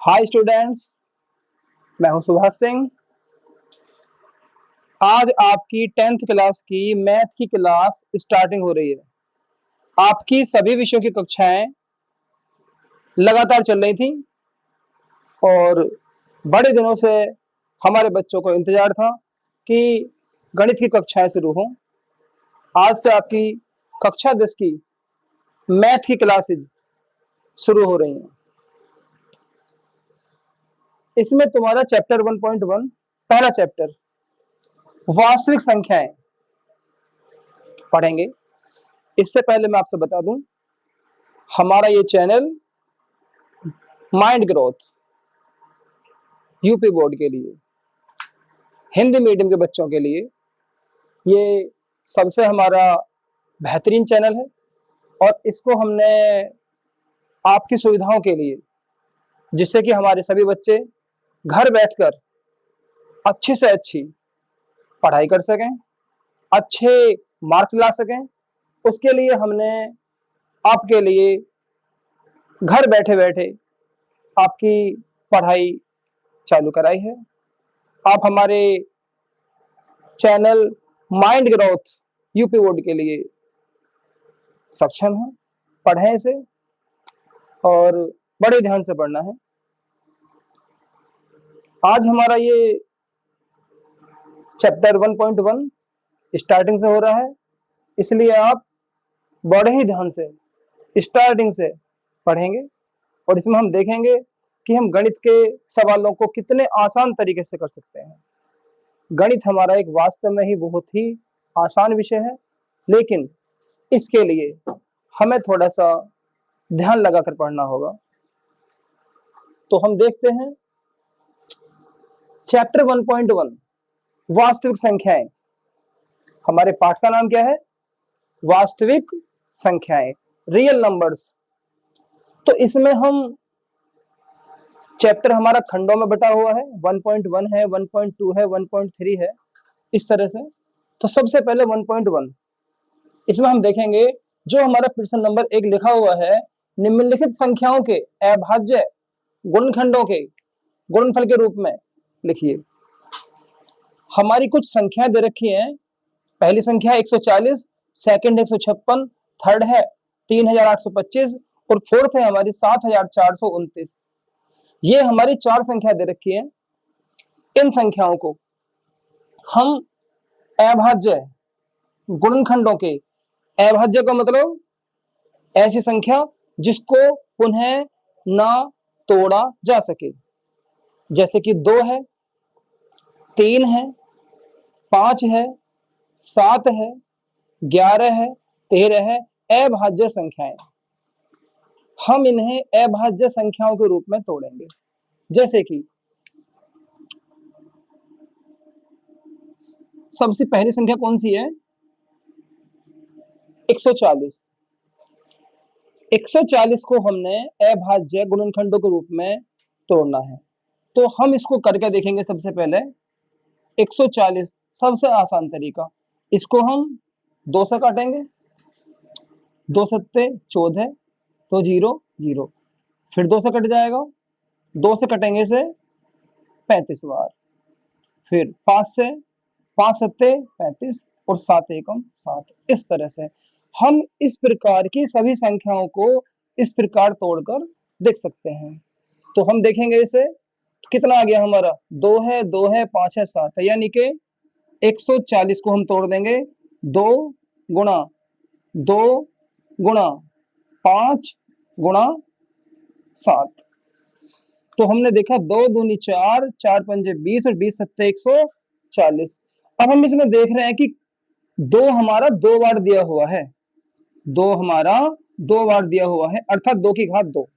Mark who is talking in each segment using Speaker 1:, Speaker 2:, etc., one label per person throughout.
Speaker 1: Hi students, मैं हूं सुभाष सिंह। आज आपकी 10th क्लास की मैथ की क्लास स्टार्टिंग हो रही है। आपकी सभी विषयों की कक्षाएं लगातार चल रही थी और बड़े दिनों से हमारे बच्चों को इंतजार था कि गणित की कक्षाएं शुरू हों। आज से आपकी कक्षा 10 की मैथ की क्लासेज शुरू हो रही हैं। इसमें तुम्हारा चैप्टर 1.1 पहला चैप्टर वास्तविक संख्याएं पढ़ेंगे। इससे पहले मैं आपसे बता दूं, हमारा ये channel mind growth UP board के लिए, हिंदी मीडियम के बच्चों के लिए ये सबसे हमारा बेहतरीन चैनल है और इसको हमने आपकी सुविधाओं के लिए, जिससे कि हमारे सभी बच्चे घर बैठकर अच्छी से अच्छी पढ़ाई कर सकें, अच्छे मार्क्स ला सकें, उसके लिए हमने आपके लिए घर बैठे बैठे आपकी पढ़ाई चालू कराई है। आप हमारे channel mind growth UP board के लिए सक्षम हैं। पढ़ें इसे और बड़े ध्यान से पढ़ना है। आज हमारा ये चैप्टर 1.1 स्टार्टिंग से हो रहा है, इसलिए आप बड़े ही ध्यान से स्टार्टिंग से पढ़ेंगे और इसमें हम देखेंगे कि हम गणित के सवालों को कितने आसान तरीके से कर सकते हैं। गणित हमारा एक वास्तव में ही बहुत ही आसान विषय है, लेकिन इसके लिए हमें थोड़ा सा ध्यान लगाकर पढ़ना होगा। तो हम देखते हैं चैप्टर 1.1 वास्तविक संख्याएं। हमारे पाठ का नाम क्या है? वास्तविक संख्याएं, रियल नंबर्स। तो इसमें हम चैप्टर हमारा खंडों में बटा हुआ है, 1.1 है, 1.2 है, 1.3 है, इस तरह से। तो सबसे पहले 1.1, इसमें हम देखेंगे जो हमारा प्रश्न नंबर 1 लिखा हुआ है, निम्नलिखित संख्याओं के अभाज्य गुणनखंडों के गुणनफल के रूप में लिखिए। हमारी कुछ संख्याएं दे रखी हैं। पहली संख्या 140, सेकंड 156, थर्ड है 3825 और फोर्थ है हमारी 7429। ये हमारी 4 संख्या दे रखी है। इन संख्याओं को हम अभाज्य गुणनखंडों के, अभाज्य का मतलब ऐसी संख्या जिसको पुनः ना तोड़ा जा सके, जैसे कि 2 है, 3 है, 5 है, 7 है, 11 है, 13 है, अभाज्य संख्याएं। हम इन्हें अभाज्य संख्याओं के रूप में तोड़ेंगे। जैसे कि सबसे पहली संख्या कौन सी है? 140। 140 को हमने अभाज्य गुणनखंडों के रूप में तोड़ना है। तो हम इसको करके देखेंगे। सबसे पहले 140 सबसे आसान तरीका, इसको हम 2 से काटेंगे। 2 सत्ते 14, तो 0 0, फिर 2 से कट जाएगा। 2 से कटेंगे इसे 35 बार, फिर 5 सत्ते 35 और 7 एकम 7। इस तरह से हम इस प्रकार की सभी संख्याओं को इस प्रकार तोड़कर देख सकते हैं। तो हम देखेंगे इसे, कितना आ गया हमारा? 2 है, 2 है, 5 है, 7 है, यानी कि 140 को हम तोड़ देंगे 2 गुणा 2 गुणा 5 गुणा 7। तो हमने देखा 2 दूनी 4, 4 पंजे 20 और 20 सत्ते 140। अब हम इसमें देख रहे हैं कि 2 हमारा 2 बार दिया हुआ है, 2 हमारा 2 बार दिया हुआ है, अर्थात 2 की घात 2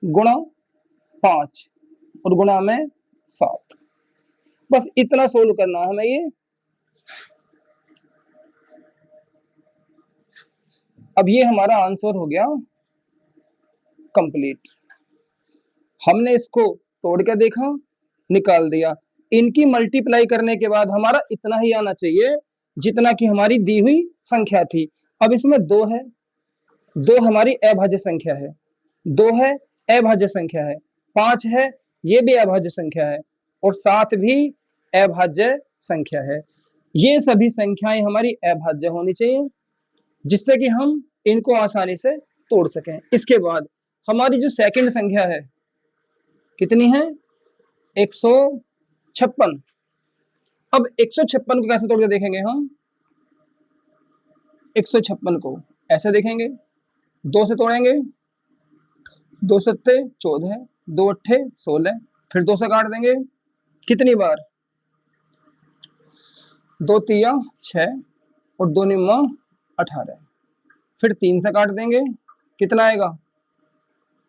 Speaker 1: गुणा 5 और गुणा में 7। बस इतना सोल्व करना है हमें ये। अब ये हमारा आंसर हो गया कंप्लीट। हमने इसको तोड़ के देखा, निकाल दिया। इनकी मल्टीप्लाई करने के बाद हमारा इतना ही आना चाहिए जितना कि हमारी दी हुई संख्या थी। अब इसमें 2 है, 2 हमारी अभाज्य संख्या है, 2 है अभाज्य संख्या है, 5 है, ये भी अभाज्य संख्या है, और 7 भी अभाज्य संख्या है। ये सभी संख्याएं हमारी अभाज्य होनी चाहिए, जिससे कि हम इनको आसानी से तोड़ सकें। इसके बाद हमारी जो सेकंड संख्या है कितनी है? 156। अब 156 को कैसे तोड़ के देखेंगे हम? 156 को ऐसे देखेंगे, 2 से तोड़ेंगे, 2 सत्ते 14, 2 अट्ठे 16, फिर 2 से काट देंगे, कितनी बार? 2 तिया 6 और 2 निम्मा 18, फिर 3 से काट देंगे, कितना आएगा?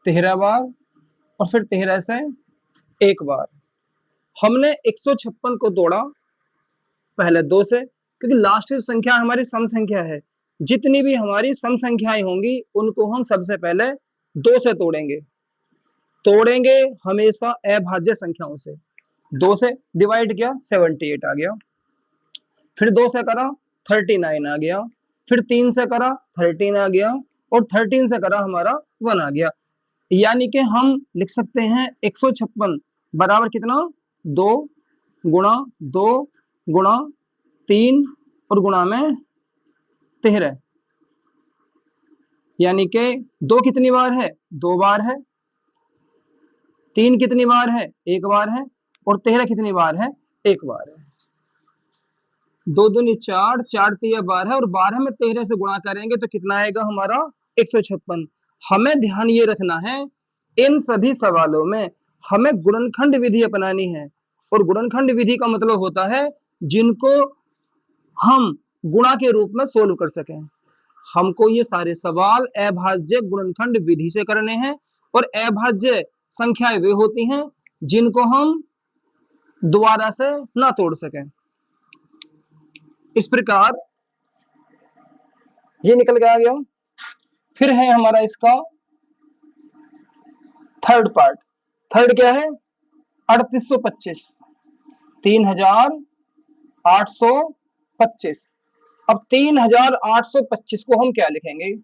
Speaker 1: 13 बार, और फिर 13 से एक बार। हमने 156 को तोड़ा पहले 2 से, क्योंकि लास्ट की संख्या हमारी सम संख्या है। जितनी भी हमारी सम संख्याएं होंगी उनको हम सबसे पहले 2 से तोड़ेंगे हमेशा अभाज्य संख्याओं से। 2 से डिवाइड किया 78 आ गया, फिर 2 से करा 39 आ गया, फिर 3 से करा 13 आ गया, और 13 से करा हमारा 1 आ गया। यानी कि हम लिख सकते हैं 156 बराबर कितना? 2 गुणा 2 गुणा 3 और गुणा में 13, यानी कि 2 कितनी बार है? 2 बार है। 3 कितनी बार है? 1 बार है। और 13 कितनी बार है? 1 बार है। 2 दूनी 4, 4 तिया 12, और 12 में 13 से गुणा करेंगे तो कितना आएगा हमारा? 156। हमें ध्यान ये रखना है, इन सभी सवालों में हमें गुणनखंड विधि अपनानी है, और गुणनखंड विधि का मतलब होता है जिनको हम गुणा के रूप में सोल्व कर सकें। हमको ये सारे सवाल अभाज्य गुणनखंड विधि से करने हैं, और अभाज्य संख्याएं वे होती हैं जिनको हम दोबारा से ना तोड़ सकें। इस प्रकार ये निकल के आ गया। फिर है हमारा इसका थर्ड पार्ट। थर्ड क्या है? 3825, 3825। अब 3825 को हम क्या लिखेंगे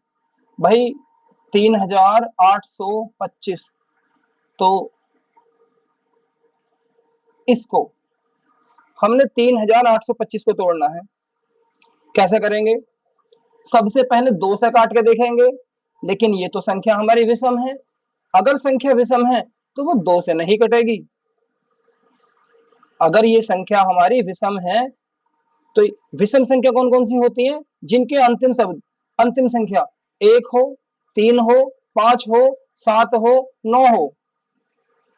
Speaker 1: भाई? 3825, तो इसको हमने 3825 को तोड़ना है। कैसे करेंगे? सबसे पहले 2 से काट के देखेंगे, लेकिन ये तो संख्या हमारी विषम है। अगर संख्या विषम है तो वो 2 से नहीं कटेगी। अगर ये संख्या हमारी विषम है तो विषम संख्या कौन कौन सी होती है? जिनके अंतिम संख्या 1 हो, 3 हो, 5 हो, 7 हो, 9 हो,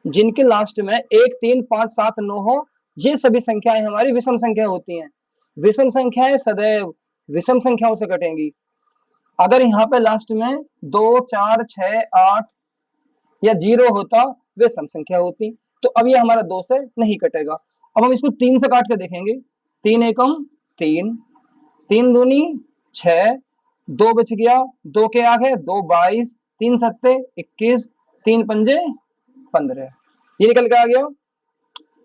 Speaker 1: जिनके लास्ट में 1, 3, 5, 7, 9 हो, ये सभी संख्याएं हमारी विषम संख्या होती हैं। विषम संख्याएं सदैव विषम संख्याओं से कटेंगी। अगर यहाँ पे लास्ट में 2, 4, 6, 8 या 0 होता, वे सम संख्या होती। तो अब ये हमारा 2 से नहीं कटेगा। अब हम इसको 3 से काट के देखेंगे। 3 एकम 3, 3 दूनी 6, 2 बच गया, 2 के आगे 2 22, 3 सत्ते 21, 3 पंजे 15, ये निकल के आ गया।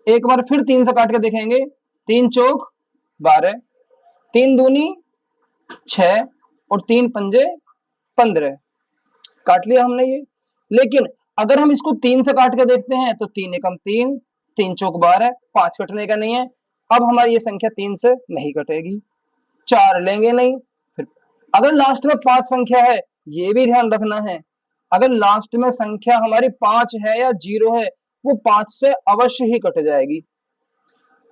Speaker 1: एक बार फिर 3 से काट के देखेंगे। 3 चौक 12, 3 दूनी 6 और 3 पंजे 15, काट लिया हमने ये। लेकिन अगर हम इसको 3 से काट के देखते हैं तो 3 एकम 3, 3 चौक 12, 5 कटने का नहीं है। अब हमारी ये संख्या 3 से नहीं कटेगी, 4 लेंगे नहीं। फिर अगर लास्ट में 5 संख्या है, ये भी ध्यान रखना है, अगर लास्ट में संख्या हमारी 5 है या 0 है, वो 5 से अवश्य ही कट जाएगी।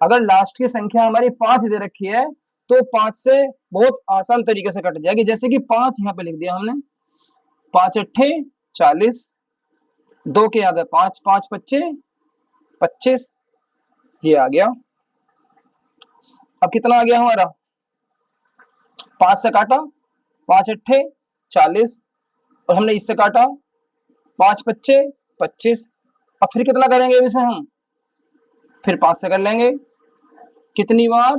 Speaker 1: अगर लास्ट की संख्या हमारी 5 दे रखी है तो 5 से बहुत आसान तरीके से कट जाएगी। जैसे कि 5 यहाँ पे लिख दिया हमने, 5 अट्ठे 40, 2 के आगे 5, 5 पच्चे 25, ये आ गया। अब कितना आ गया हमारा? 5 से काटा 5 अट्ठे 40, और हमने इससे काटा 5 पच्चे 25। अब फिर कितना करेंगे इसे हम? फिर 5 से कर लेंगे। कितनी बार?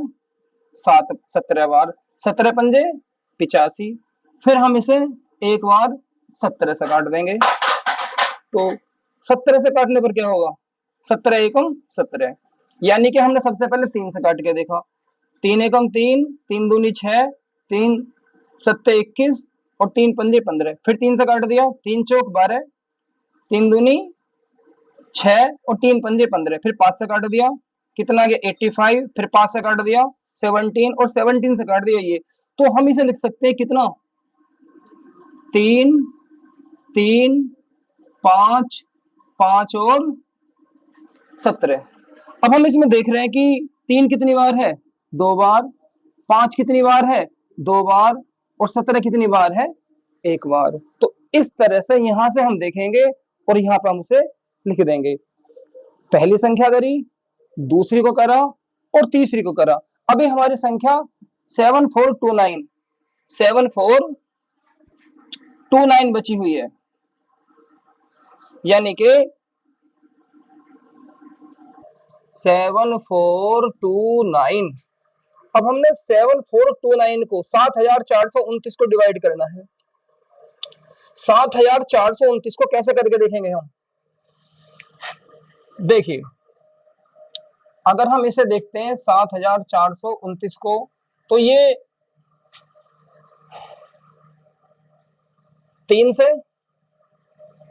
Speaker 1: 17 बार। 17 पंजे 85। फिर हम इसे एक बार 17 से काट देंगे। तो 17 से काटने पर क्या होगा? 17 एकम 17, यानी कि हमने सबसे पहले 3 से काट के देखा। 3 एकम 3, 3 दूनी 6, 3 सत्ते 21 और 3 पंजे 15। फिर 3 से काट दिया। 3 चौक 12, 3 दूनी 6 और 3 पंजे 15, फिर 5 से काट दिया, कितना आ गया 85, फिर 5 से काट दिया 17 और 17 से काट दिया ये, तो हम इसे लिख सकते हैं कितना 3 3 5 5 और 17। अब हम इसमें देख रहे हैं कि 3 कितनी बार है 2 बार, 5 कितनी बार है 2 बार और 17 कितनी बार है 1 बार। तो इस तरह से यहां से हम देखेंगे और यहां पर हम उसे लिख देंगे। पहली संख्या करी, दूसरी को करा और तीसरी को करा। अभी हमारी संख्या 7429 बची हुई है, यानी कि 7429। अब हमने 7429 को 7429 को डिवाइड करना है। 7429 को कैसे करके देखेंगे हम, देखिए अगर हम इसे देखते हैं 7429 को, तो ये 3 से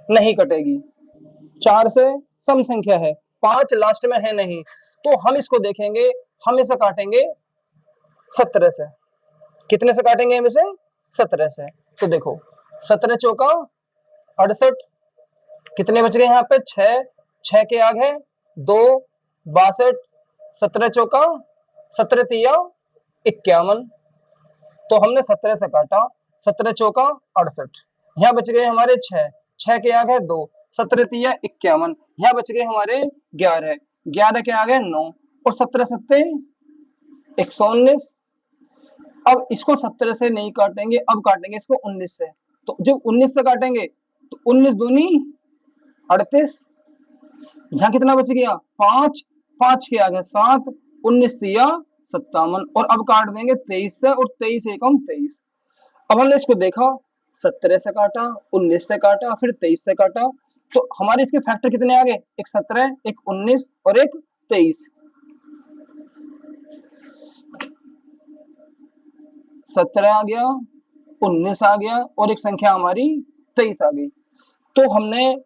Speaker 1: नहीं कटेगी, 4 से सम संख्या है, 5 लास्ट में है नहीं, तो हम इसको देखेंगे, हम इसे काटेंगे 17 से। कितने से काटेंगे हम इसे 17 से। तो देखो 17 चौका 68, कितने बच गए यहाँ पे 6, 6 के आगे 2 62, 17 चौका 17 तिया 51, तो हमने 17 से काटा, 17 चौका 68, यहाँ बच गए हमारे 6, 6 के आगे 2, 17 तिया 51, यहाँ बच गए हमारे 11, 11 के आगे 9 और 17 सत्ते 119। अब इसको 17 से नहीं काटेंगे, अब काटेंगे इसको 19 से। तो जब 19 से काटेंगे तो 19 दूनी 38, यहाँ कितना बच गया 5, 5 के आगे 7, 19 तिया 57 और अब काट देंगे 23 से और 23 एकम 23। अब हमने इसको देखा, 17 से काटा, 19 से काटा, फिर 23 से काटा, तो हमारे इसके फैक्टर कितने आ गए, एक 17, एक 19 और एक 23। 17 आ गया, 19 आ गया और एक संख्या हमारी 23 आ गई। तो हमने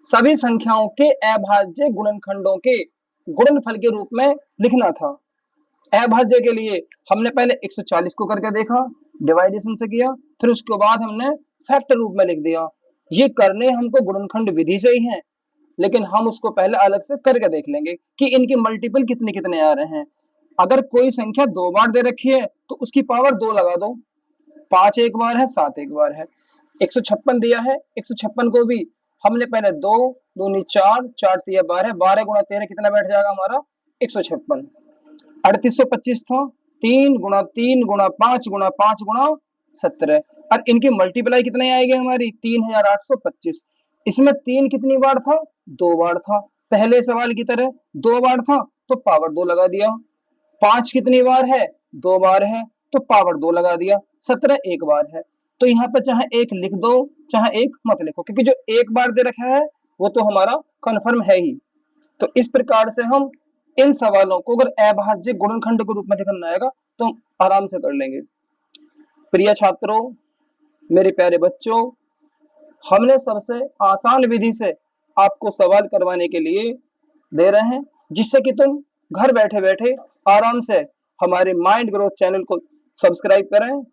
Speaker 1: सभी संख्याओं के अभाज्य गुणनखंडों के गुणनफल के रूप में लिखना था। अभाज्य के लिए हमने पहले 140 को करके देखा, डिवाइडेशन से किया, फिर उसके बाद हमने फैक्टर रूप में लिख दिया। ये करने हमको गुणनखंड विधि से ही है, लेकिन हम उसको पहले अलग से करके देख लेंगे कि इनके मल्टीपल कितने कितने आ रहे हैं। अगर कोई संख्या 2 बार दे रखी है तो उसकी पावर 2 लगा दो, 5 एक बार है, 7 एक बार है। 156 दिया है, 156 को भी हमने पहले 2 दूनी 4, 4 तिया 12, 12 गुणा 13 कितना बैठ जाएगा हमारा 156। 3825 था, 3 गुणा 3 गुणा 5 गुणा 5 गुणा 17 और इनकी मल्टीप्लाई कितने आएगी हमारी 3825। इसमें 3 कितनी बार था 2 बार था, पहले सवाल की तरह 2 बार था तो पावर 2 लगा दिया। 5 कितनी बार है 2 बार है तो पावर 2 लगा दिया। 17 एक बार है, तो यहाँ पे चाहे एक लिख दो चाहे एक मत लिखो, क्योंकि जो एक बार दे रखा है वो तो हमारा कन्फर्म है ही। तो इस प्रकार से हम इन सवालों को अगर अभाज्य गुणनखंड के रूप में लिखना आएगा तो हम आराम से कर लेंगे। प्रिय छात्रों, मेरे प्यारे बच्चों, हमने सबसे आसान विधि से आपको सवाल करवाने के लिए दे रहे हैं, जिससे कि तुम घर बैठे बैठे आराम से हमारे माइंड ग्रोथ चैनल को सब्सक्राइब करें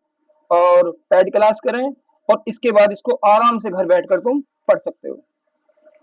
Speaker 1: और पेड क्लास करें और इसके बाद इसको आराम से घर बैठकर तुम पढ़ सकते हो।